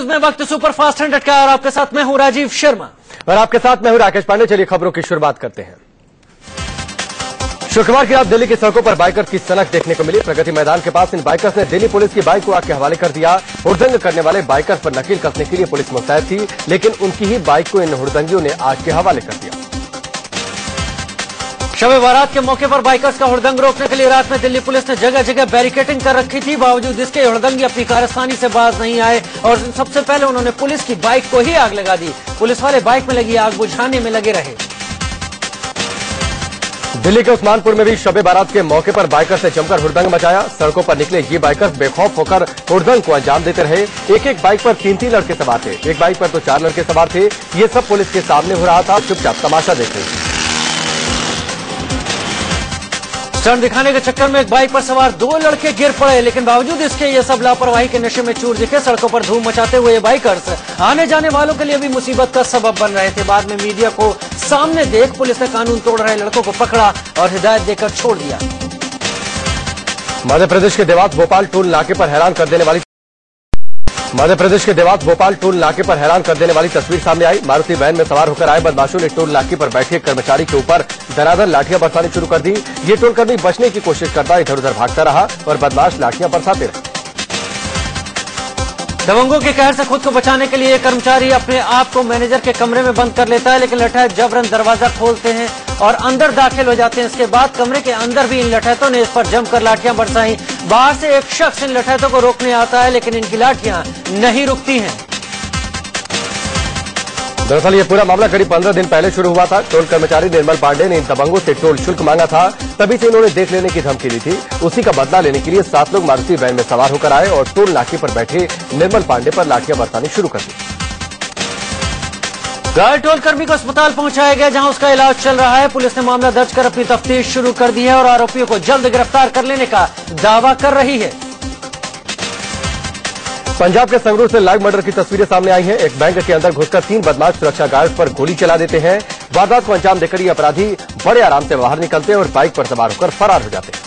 में वक्त super fast 100 का और आपके साथ मैं हूं राजीव शर्मा और आपके साथ मैं हूं राकेश पांडे। चलिए खबरों की शुरुआत करते हैं। शुक्रवार की रात दिल्ली की सड़कों पर बाइकर्स की सनक देखने को मिली। प्रगति मैदान के पास इन बाइकर्स ने दिल्ली पुलिस की बाइक को आग के हवाले कर दिया। हुड़दंग करने वाले बाइकर्स पर नकेल कसने के लिए पुलिस मुस्तैद थी, लेकिन उनकी ही बाइक को इन हुड़दंगियों ने आग के हवाले कर दिया। शब बारात के मौके पर बाइकर्स का हुड़दंग रोकने के लिए रात में दिल्ली पुलिस ने जगह जगह बैरिकेडिंग कर रखी थी। बावजूद इसके हुड़दंगी अपनी कारस्तानी से बाज नहीं आए और सबसे पहले उन्होंने पुलिस की बाइक को ही आग लगा दी। पुलिस वाले बाइक में लगी आग बुझाने में लगे रहे। दिल्ली के उस्मानपुर में भी शब बारात के मौके पर बाइकर्स ने जमकर हुड़दंग मचाया। सड़कों पर निकले ये बाइकर्स बेखौफ होकर हुड़दंग को अंजाम देते रहे। एक एक बाइक पर तीन लड़के सवार थे, एक बाइक पर तो 4 लड़के सवार थे। ये सब पुलिस के सामने हो रहा था, चुपचाप तमाशा देख रहे थे। स्टंट दिखाने के चक्कर में एक बाइक पर सवार 2 लड़के गिर पड़े, लेकिन बावजूद इसके ये सब लापरवाही के नशे में चूर दिखे। सड़कों पर धूम मचाते हुए ये बाइकर्स आने जाने वालों के लिए भी मुसीबत का सबब बन रहे थे। बाद में मीडिया को सामने देख पुलिस ने कानून तोड़ रहे लड़कों को पकड़ा और हिदायत देकर छोड़ दिया। मध्य प्रदेश के देवास भोपाल टोल नाके पर हैरान कर देने वाली तस्वीर सामने आई। मारुति वैन में सवार होकर आए बदमाशों ने टोल नाके पर बैठे कर्मचारी के ऊपर धनाधन लाठियां बरसानी शुरू कर दी। ये टोलकर्मी बचने की कोशिश करता इधर उधर भागता रहा और बदमाश लाठियां बरसाते रहे। दबंगों के कहर से खुद को बचाने के लिए कर्मचारी अपने आप को मैनेजर के कमरे में बंद कर लेता है, लेकिन लठैत जबरन दरवाजा खोलते हैं और अंदर दाखिल हो जाते हैं। इसके बाद कमरे के अंदर भी इन लठैतों ने इस पर जमकर लाठियां बरसाई। बाहर से एक शख्स इन लठैतों को रोकने आता है, लेकिन इनकी लाठियां नहीं रुकती हैं। दरअसल ये पूरा मामला करीब 15 दिन पहले शुरू हुआ था। टोल कर्मचारी निर्मल पांडे ने इन दबंगों से टोल शुल्क मांगा था, तभी से इन्होंने देख लेने की धमकी दी थी। उसी का बदला लेने के लिए 7 लोग मारुति वैन में सवार होकर आए और टोल नाके पर बैठे निर्मल पांडे पर लाठियां बरसानी शुरू कर दी। घायल टोल कर्मी को अस्पताल पहुंचाया गया, जहां उसका इलाज चल रहा है। पुलिस ने मामला दर्ज कर अपनी तफ्तीश शुरू कर दी है और आरोपियों को जल्द गिरफ्तार कर लेने का दावा कर रही है। पंजाब के संगरूर से लाइव मर्डर की तस्वीरें सामने आई हैं। एक बैंक के अंदर घुसकर 3 बदमाश सुरक्षा गार्ड पर गोली चला देते हैं। वारदात को अंजाम देकर ये अपराधी बड़े आराम से बाहर निकलते हैं और बाइक पर सवार होकर फरार हो जाते हैं।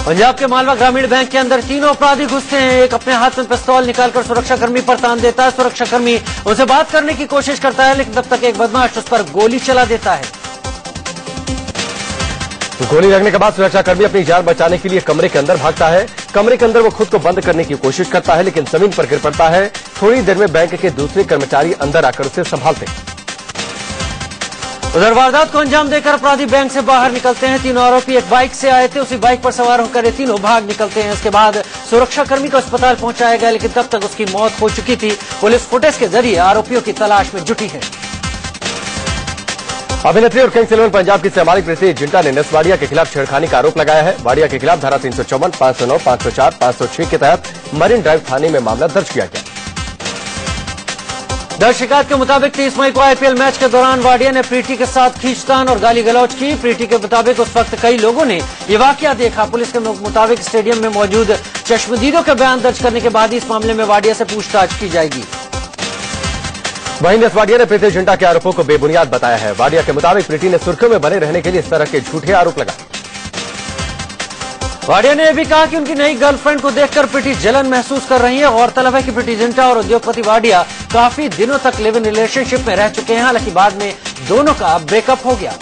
पंजाब के मालवा ग्रामीण बैंक के अंदर 3 अपराधी घुसते हैं। एक अपने हाथ में पिस्तौल निकालकर सुरक्षाकर्मी पर तान देता है। सुरक्षाकर्मी उसे बात करने की कोशिश करता है, लेकिन तब तक एक बदमाश उस पर गोली चला देता है। गोली लगने के बाद सुरक्षाकर्मी अपनी जान बचाने के लिए कमरे के अंदर भागता है। कमरे के अंदर वो खुद को बंद करने की कोशिश करता है, लेकिन जमीन पर गिर पड़ता है। थोड़ी देर में बैंक के दूसरे कर्मचारी अंदर आकर उसे संभालते हैं। उधर वारदात को अंजाम देकर अपराधी बैंक से बाहर निकलते हैं। 3 आरोपी एक बाइक से आए थे, उसी बाइक पर सवार होकर ये तीनों भाग निकलते हैं। इसके बाद सुरक्षाकर्मी को अस्पताल पहुंचाया गया, लेकिन तब तक उसकी मौत हो चुकी थी। पुलिस फुटेज के जरिए आरोपियों की तलाश में जुटी है। अभिनेत्री और किंग्स 11 पंजाब की सामाजिक प्रीति जिंटा ने नस वाडिया के खिलाफ छेड़खानी का आरोप लगाया है। वाडिया के खिलाफ धारा 354, 509, 504, 506 के तहत मरीन ड्राइव थाने में मामला दर्ज किया गया। दर्ज शिकायत के मुताबिक 30 मई को आईपीएल मैच के दौरान वाडिया ने प्रीति के साथ खींचतान और गाली गलौज की। प्रीति के मुताबिक उस वक्त कई लोगों ने ये वाकया देखा। पुलिस के मुताबिक स्टेडियम में मौजूद चश्मदीदों के बयान दर्ज करने के बाद इस मामले में वाडिया से पूछताछ की जाएगी। वहीं नस वाडिया ने प्रीति जिंटा के आरोपों को बेबुनियाद बताया है। वाडिया के मुताबिक प्रीति ने सुर्खियों में बने रहने के लिए इस तरह के झूठे आरोप लगाए। वाडिया ने यह भी कहा कि उनकी नई गर्लफ्रेंड को देखकर प्रीति जलन महसूस कर रही है। गौरतलब है कि प्रीति जिंटा और उद्योगपति वाडिया काफी दिनों तक लिव इन रिलेशनशिप में रह चुके हैं, हालांकि बाद में दोनों का ब्रेकअप हो गया।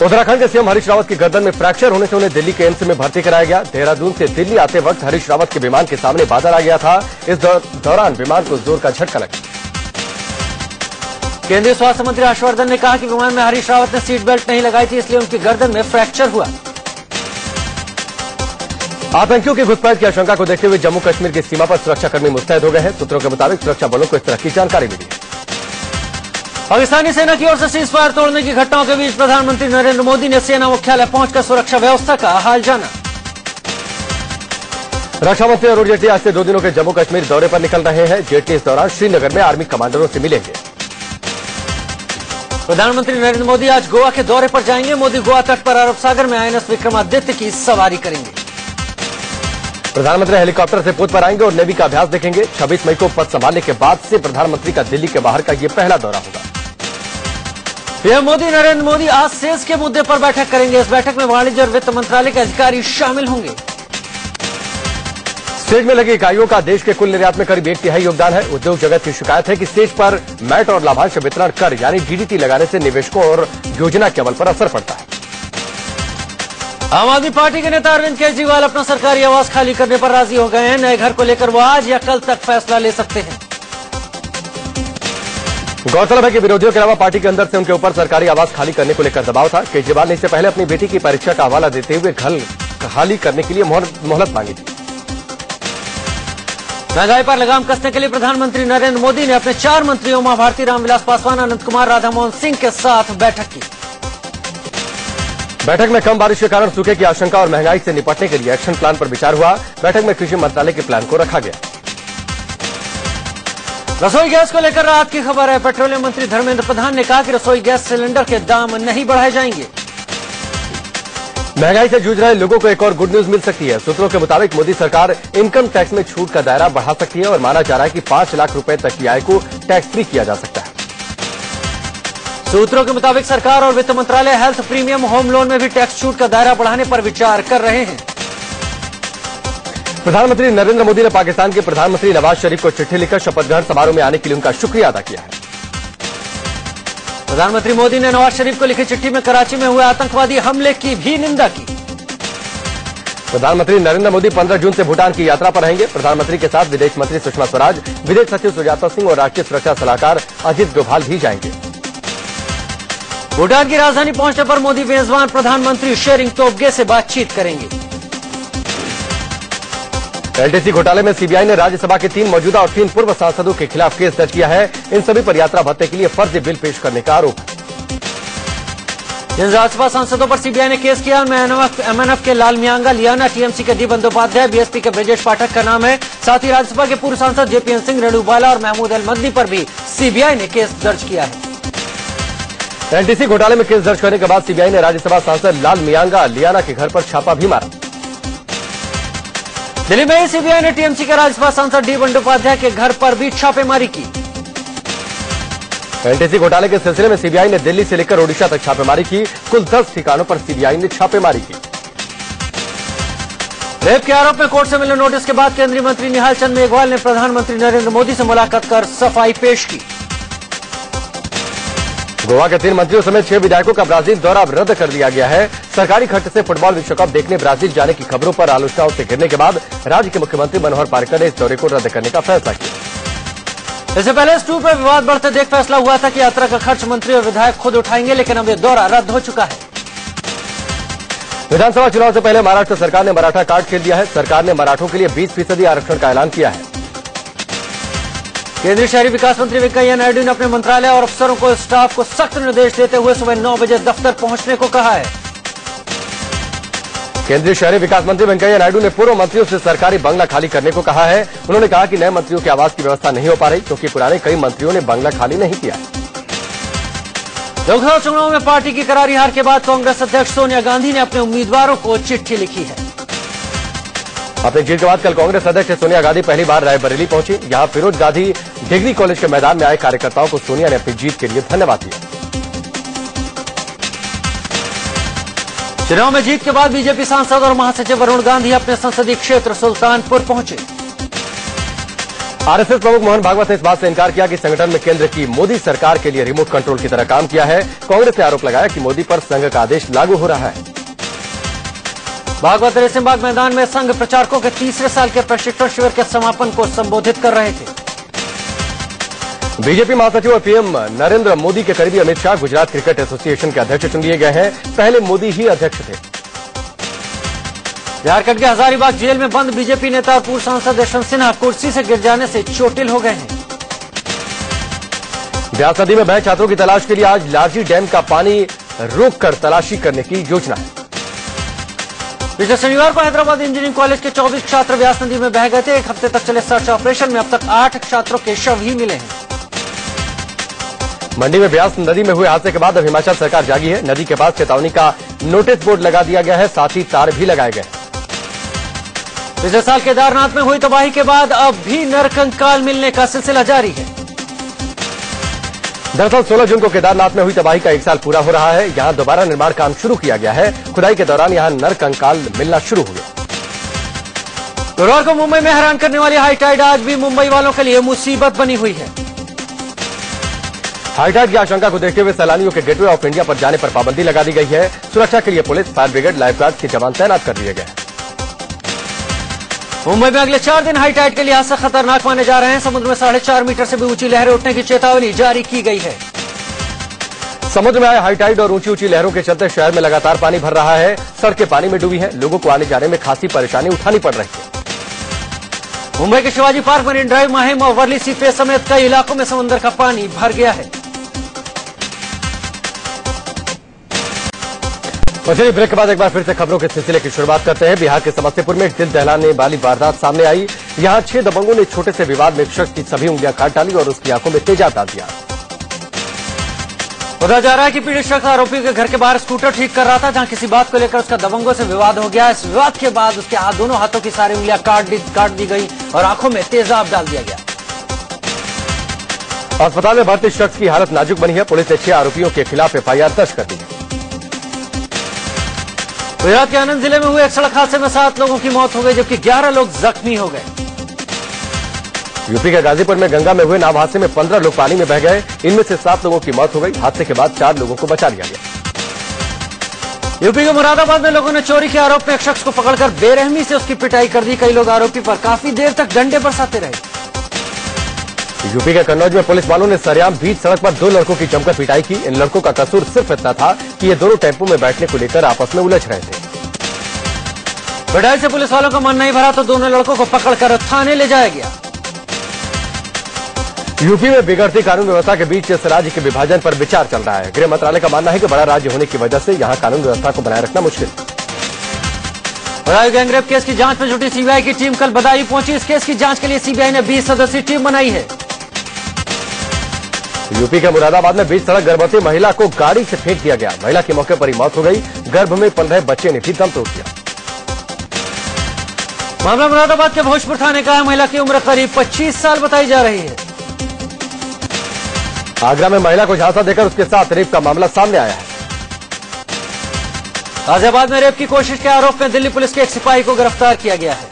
उत्तराखंड के सीएम हरीश रावत की गर्दन में फ्रैक्चर होने से उन्हें दिल्ली के एम्स में भर्ती कराया गया। देहरादून से दिल्ली आते वक्त हरीश रावत के विमान के सामने बादल आ गया था। इस दौरान विमान को जोर का झटका लगा। केंद्रीय स्वास्थ्य मंत्री हर्षवर्धन ने कहा कि विमान में हरीश रावत ने सीट बेल्ट नहीं लगाई थी, इसलिए उनकी गर्दन में फ्रैक्चर हुआ। आतंकियों की घुसपैठ की आशंका को देखते हुए जम्मू कश्मीर की सीमा पर सुरक्षाकर्मी मुस्तैद हो गए हैं। सूत्रों के मुताबिक सुरक्षा बलों को इस तरह की जानकारी मिली है। पाकिस्तानी सेना की ओर से सीज फायर तोड़ने की घटनाओं के बीच प्रधानमंत्री नरेंद्र मोदी ने सेना मुख्यालय पहुंचकर सुरक्षा व्यवस्था का हाल जाना। रक्षा मंत्री अरुण जेटली आज से 2 दिनों के जम्मू कश्मीर दौरे पर निकल रहे हैं। जेटली इस दौरान श्रीनगर में आर्मी कमांडरों से मिलेंगे। प्रधानमंत्री नरेंद्र मोदी आज गोवा के दौरे पर जाएंगे। मोदी गोवा तट पर अरब सागर में आईएनएस विक्रमादित्य की सवारी करेंगे। प्रधानमंत्री हेलीकॉप्टर से पोत पर आएंगे और नेवी का अभ्यास देखेंगे। 26 मई को पद संभालने के बाद से प्रधानमंत्री का दिल्ली के बाहर का ये पहला दौरा होगा। पीएम मोदी नरेंद्र मोदी आज सेज के मुद्दे पर बैठक करेंगे। इस बैठक में वाणिज्य और वित्त मंत्रालय के अधिकारी शामिल होंगे। स्टेज में लगी इकाइयों का देश के कुल निर्यात में करीब 1/3 योगदान है। उद्योग जगत की शिकायत है कि स्टेज पर मैट और लाभांश वितरण कर यानी डीडीटी लगाने से निवेशकों और योजना के अमल पर असर पड़ता है। आम आदमी पार्टी के नेता अरविंद केजरीवाल अपना सरकारी आवास खाली करने पर राजी हो गए हैं। नए घर को लेकर वो आज या कल तक फैसला ले सकते हैं। गौरतलब है कि विरोधियों के अलावा पार्टी के अंदर से उनके ऊपर सरकारी आवास खाली करने को लेकर दबाव था। केजरीवाल ने इससे पहले अपनी बेटी की परीक्षा का हवाला देते हुए घर खाली करने के लिए मोहलत मांगी थी। महंगाई पर लगाम कसने के लिए प्रधानमंत्री नरेंद्र मोदी ने अपने 4 मंत्रियों उमा भारती, रामविलास पासवान, अनंत कुमार, राधा मोहन सिंह के साथ बैठक की। बैठक में कम बारिश के कारण सूखे की आशंका और महंगाई से निपटने के लिए एक्शन प्लान पर विचार हुआ। बैठक में कृषि मंत्रालय के प्लान को रखा गया। रसोई गैस को लेकर राहत की खबर है। पेट्रोलियम मंत्री धर्मेंद्र प्रधान ने कहा कि रसोई गैस सिलेंडर के दाम नहीं बढ़ाए जाएंगे। महंगाई से जूझ रहे लोगों को एक और गुड न्यूज मिल सकती है। सूत्रों के मुताबिक मोदी सरकार इनकम टैक्स में छूट का दायरा बढ़ा सकती है और माना जा रहा है कि 5 लाख रुपए तक की आय को टैक्स फ्री किया जा सकता है। सूत्रों के मुताबिक सरकार और वित्त मंत्रालय हेल्थ प्रीमियम, होम लोन में भी टैक्स छूट का दायरा बढ़ाने पर विचार कर रहे हैं। प्रधानमंत्री नरेंद्र मोदी ने पाकिस्तान के प्रधानमंत्री नवाज शरीफ को चिट्ठी लिखकर शपथ ग्रहण समारोह में आने के लिए उनका शुक्रिया अदा किया है। प्रधानमंत्री मोदी ने नवाज शरीफ को लिखी चिट्ठी में कराची में हुए आतंकवादी हमले की भी निंदा की। प्रधानमंत्री नरेंद्र मोदी 15 जून से भूटान की यात्रा पर रहेंगे। प्रधानमंत्री के साथ विदेश मंत्री सुषमा स्वराज, विदेश सचिव सुजाता सिंह और राष्ट्रीय सुरक्षा सलाहकार अजित डोभाल भी जाएंगे। भूटान की राजधानी पहुंचने पर मोदी मेजबान प्रधानमंत्री शेरिंग तोब्गे से बातचीत करेंगे। एलटीसी घोटाले में सीबीआई ने राज्यसभा के 3 मौजूदा और 3 पूर्व सांसदों के खिलाफ केस दर्ज किया है। इन सभी पर यात्रा भत्ते के लिए फर्जी बिल पेश करने का आरोप है। जिन राज्यसभा सांसदों पर सीबीआई ने केस किया उनमें एमएनएफ के लाल मियांगा लियाना, टीएमसी के डी बंदोपाध्याय, बीएसपी के ब्रजेश पाठक का नाम है। साथ ही राज्यसभा के पूर्व सांसद जेपीएन सिंह, रेणु बाला और महमूद अल मदनी पर भी सीबीआई ने केस दर्ज किया है। एलटीसी घोटाले में केस दर्ज करने के बाद सीबीआई ने राज्यसभा सांसद लाल मियांगा लियाना के घर पर छापा भी मारा। दिल्ली में सीबीआई ने टीएमसी के राज्यसभा सांसद डी बंदोपाध्याय के घर पर भी छापेमारी की। एलटीसी घोटाले के सिलसिले में सीबीआई ने दिल्ली से लेकर ओडिशा तक छापेमारी की। कुल 10 ठिकानों पर सीबीआई ने छापेमारी की। रेप के आरोप में कोर्ट से मिले नोटिस के बाद केंद्रीय मंत्री निहाल चंद मेघवाल ने प्रधानमंत्री नरेंद्र मोदी से मुलाकात कर सफाई पेश की। गोवा के 3 मंत्रियों समेत 6 विधायकों का ब्राजील दौरा अब रद्द कर दिया गया है। सरकारी खर्च से फुटबॉल विश्व कप देखने ब्राजील जाने की खबरों पर आलोचनाओं से घिरने के बाद राज्य के मुख्यमंत्री मनोहर पार्रिकर ने इस दौरे को रद्द करने का फैसला किया। इससे पहले इस टूर पर विवाद बढ़ते देख फैसला हुआ था कि यात्रा का खर्च मंत्री और विधायक खुद उठाएंगे, लेकिन अब यह दौरा रद्द हो चुका है। विधानसभा चुनाव से पहले महाराष्ट्र सरकार ने मराठा कार्ड खेल दिया है। सरकार ने मराठों के लिए 20% आरक्षण का ऐलान किया है। केंद्रीय शहरी विकास मंत्री वेंकैया नायडू ने अपने मंत्रालय और अफसरों को स्टाफ को सख्त निर्देश देते हुए सुबह 9 बजे दफ्तर पहुंचने को कहा है। केंद्रीय शहरी विकास मंत्री वेंकैया नायडू ने पूर्व मंत्रियों से सरकारी बंगला खाली करने को कहा है। उन्होंने कहा कि नए मंत्रियों के आवास की व्यवस्था नहीं हो पा रही क्योंकि पुराने कई मंत्रियों ने बंगला खाली नहीं किया। लोकसभा चुनाव में पार्टी की करारी हार के बाद कांग्रेस अध्यक्ष सोनिया गांधी ने अपने उम्मीदवारों को चिट्ठी लिखी है। अपनी जीत के बाद कल कांग्रेस अध्यक्ष सोनिया गांधी पहली बार रायबरेली पहुंची। यहां फिरोज गांधी डिग्री कॉलेज के मैदान में आए कार्यकर्ताओं को सोनिया ने अपनी जीत के लिए धन्यवाद दिया। चुनाव में जीत के बाद बीजेपी सांसद और महासचिव वरुण गांधी अपने संसदीय क्षेत्र सुल्तानपुर पहुंचे। आरएसएस प्रमुख मोहन भागवत ने इस बात से इनकार किया कि संगठन में केंद्र की मोदी सरकार के लिए रिमोट कंट्रोल की तरह काम किया है। कांग्रेस ने आरोप लगाया कि मोदी पर संघ का आदेश लागू हो रहा है। भागवत रेसिमबाग मैदान में संघ प्रचारकों के 3रे साल के प्रशिक्षण शिविर के समापन को संबोधित कर रहे थे। बीजेपी महासचिव और पीएम नरेंद्र मोदी के करीबी अमित शाह गुजरात क्रिकेट एसोसिएशन के अध्यक्ष चुन लिए गए हैं। पहले मोदी ही अध्यक्ष थे। झारखंड के हजारीबाग जेल में बंद बीजेपी नेता और पूर्व सांसद यशवंत सिन्हा कुर्सी से गिर जाने से चोटिल हो गए हैं। ब्यास नदी में बहे छात्रों की तलाश के लिए आज लारजी डैम का पानी रोककर तलाशी करने की योजना है। पिछले शनिवार को हैदराबाद इंजीनियरिंग कॉलेज के 24 छात्र ब्यास नदी में बह गए थे। 1 हफ्ते तक चले सर्च ऑपरेशन में अब तक 8 छात्रों के शव ही मिले हैं। मंडी में ब्यास नदी में हुए हादसे के बाद अब हिमाचल सरकार जागी है। नदी के पास चेतावनी का नोटिस बोर्ड लगा दिया गया है, साथ ही तार भी लगाए गए। पिछले साल केदारनाथ में हुई तबाही के बाद अब भी नरकंकाल मिलने का सिलसिला जारी है। दरअसल 16 जून को केदारनाथ में हुई तबाही का 1 साल पूरा हो रहा है। यहां दोबारा निर्माण काम शुरू किया गया है। खुदाई के दौरान यहां नरकंकाल मिलना शुरू हो गया। गुरुवार को मुंबई में हैरान करने वाली हाई टाइड आज भी मुंबई वालों के लिए मुसीबत बनी हुई है। हाई टाइड की आशंका को देखते हुए सैलानियों के गेटवे ऑफ इंडिया पर जाने पर पाबंदी लगा दी गई है। सुरक्षा के लिए police, fire brigade, life guard के जवान तैनात कर दिए गए हैं। मुंबई में अगले 4 दिन हाई टाइड के लिहाज से खतरनाक माने जा रहे हैं। समुद्र में 4.5 मीटर से भी ऊंची लहरें उठने की चेतावनी जारी की गई है। समुद्र में आए हाई टाइड और ऊंची ऊंची लहरों के चलते शहर में लगातार पानी भर रहा है। सड़कें पानी में डूबी हैं। लोगों को आने जाने में खासी परेशानी उठानी पड़ रही है। मुंबई के Shivaji park, marine drive, Mahim और वर्ली सी फेस समेत कई इलाकों में समुद्र का पानी भर गया है। और चलिए ब्रेक के बाद एक बार फिर से खबरों के सिलसिले की शुरुआत करते हैं। बिहार के समस्तीपुर में दिल दहलाने वाली वारदात सामने आई। यहां 6 दबंगों ने छोटे से विवाद में एक शख्स की सभी उंगलियां काट डाली और उसकी आंखों में तेजाब डाल दिया। बताया जा रहा है कि पीड़ित शख्स आरोपी के घर के बाहर स्कूटर ठीक कर रहा था, जहां किसी बात को लेकर उसका दबंगों से विवाद हो गया। इस विवाद के बाद उसके दोनों हाथों की सारी उंगलियां काट दी गई और आंखों में तेजाब डाल दिया गया। अस्पताल में भर्ती शख्स की हालत नाजुक बनी है। पुलिस ने 6 आरोपियों के खिलाफ एफआईआर दर्ज कर दी है। गुजरात के आनंद जिले में हुए एक सड़क हादसे में 7 लोगों की मौत हो गई, जबकि 11 लोग जख्मी हो गए। यूपी के गाजीपुर में गंगा में हुए नाव हादसे में 15 लोग पानी में बह गए। इनमें से 7 लोगों की मौत हो गई। हादसे के बाद 4 लोगों को बचा लिया गया। यूपी के मुरादाबाद में लोगों ने चोरी के आरोप में एक शख्स को पकड़कर बेरहमी से उसकी पिटाई कर दी। कई लोग आरोपी पर काफी देर तक डंडे बरसाते रहे। यूपी के कन्नौज में पुलिस वालों ने सरेआम बीच सड़क पर 2 लड़कों की जमकर पिटाई की। इन लड़कों का कसूर सिर्फ इतना था कि ये दोनों टेंपो में बैठने को लेकर आपस में उलझ रहे थे। पिटाई से पुलिस वालों का मन नहीं भरा तो दोनों लड़कों को पकड़कर थाने ले जाया गया। यूपी में बिगड़ती कानून व्यवस्था के बीच इस राज्य के विभाजन पर विचार चल रहा है। गृह मंत्रालय का मानना है कि बड़ा राज्य होने की वजह से यहां कानून व्यवस्था को बनाए रखना मुश्किल है। गैंगरेप केस की जांच में जुटी सीबीआई की टीम कल बदायूं पहुंची। इस केस की जांच के लिए सीबीआई ने 20 सदस्यीय टीम बनाई है। यूपी के मुरादाबाद में बीच सड़क गर्भवती महिला को गाड़ी से फेंक दिया गया। महिला की मौके पर ही मौत हो गई। गर्भ में पल रहे बच्चे ने भी दम तोड़ दिया। मामला मुरादाबाद के भोजपुर थाने का है। महिला की उम्र करीब 25 साल बताई जा रही है। आगरा में महिला को झांसा देकर उसके साथ रेप का मामला सामने आया है। गाजियाबाद में रेप की कोशिश के आरोप में दिल्ली पुलिस के एक सिपाही को गिरफ्तार किया गया है।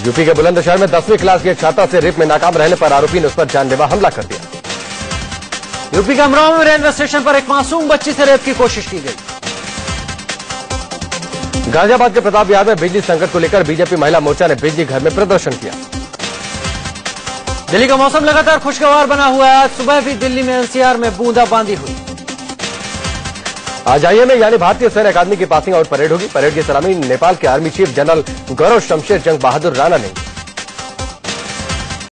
यूपी के बुलंदशहर में 10वीं क्लास की एक छात्रा से रेप में नाकाम रहने पर आरोपी ने उस पर जानलेवा हमला कर दिया। यूपी के अमरावती में रेलवे स्टेशन पर एक मासूम बच्ची से रेप की कोशिश की गई। गाजियाबाद के प्रताप विहार में बिजली संकट को लेकर बीजेपी महिला मोर्चा ने बिजली घर में प्रदर्शन किया। दिल्ली का मौसम लगातार खुशगवार बना हुआ है। आज सुबह भी दिल्ली में एनसीआर में बूंदाबांदी हुई। आज आईएमए यानी भारतीय सैन्य अकादमी की पासिंग आउट परेड होगी। परेड की सलामी नेपाल के आर्मी चीफ जनरल गौरव शमशेर जंग बहादुर राणा ने